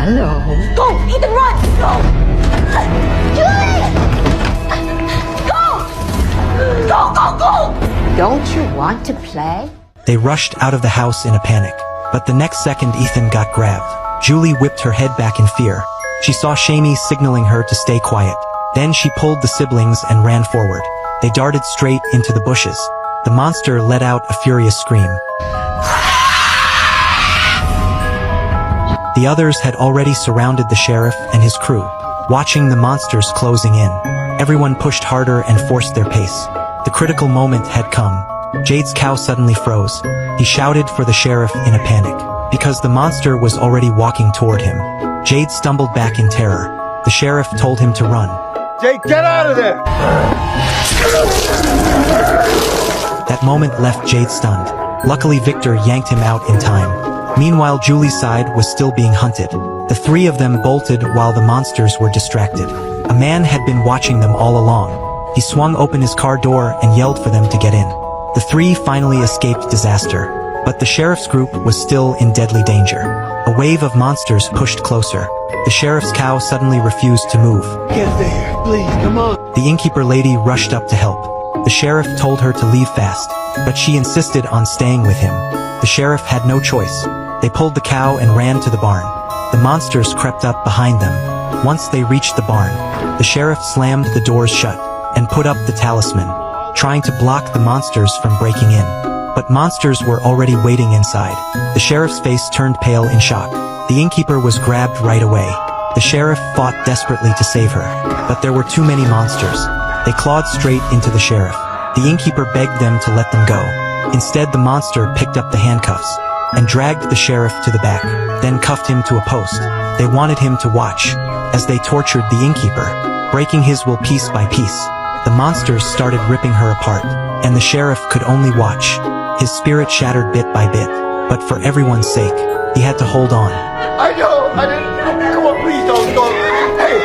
Hello. Go! Ethan, run! Go! Julie! Go! Go! Don't you want to play? They rushed out of the house in a panic. But the next second Ethan got grabbed. Julie whipped her head back in fear. She saw Shamey signaling her to stay quiet. Then she pulled the siblings and ran forward. They darted straight into the bushes. The monster let out a furious scream. The others had already surrounded the sheriff and his crew, watching the monsters closing in. Everyone pushed harder and forced their pace. The critical moment had come. Jade's cow suddenly froze. He shouted for the sheriff in a panic, because the monster was already walking toward him. Jade stumbled back in terror. The sheriff told him to run. Jade, get out of there! That moment left Jade stunned. Luckily, Victor yanked him out in time. Meanwhile, Julie's side was still being hunted. The three of them bolted while the monsters were distracted. A man had been watching them all along. He swung open his car door and yelled for them to get in. The three finally escaped disaster, but the sheriff's group was still in deadly danger. A wave of monsters pushed closer. The sheriff's cow suddenly refused to move. Can't stay here. Please, come on. The innkeeper lady rushed up to help. The sheriff told her to leave fast, but she insisted on staying with him. The sheriff had no choice. They pulled the cow and ran to the barn. The monsters crept up behind them. Once they reached the barn, the sheriff slammed the doors shut and put up the talisman, trying to block the monsters from breaking in. But monsters were already waiting inside. The sheriff's face turned pale in shock. The innkeeper was grabbed right away. The sheriff fought desperately to save her, but there were too many monsters. They clawed straight into the sheriff. The innkeeper begged them to let them go. Instead, the monster picked up the handcuffs and dragged the sheriff to the back, then cuffed him to a post. They wanted him to watch as they tortured the innkeeper, breaking his will piece by piece. The monsters started ripping her apart, and the sheriff could only watch. His spirit shattered bit by bit, but for everyone's sake, he had to hold on. I know. I didn't. Come on, please don't. Hey,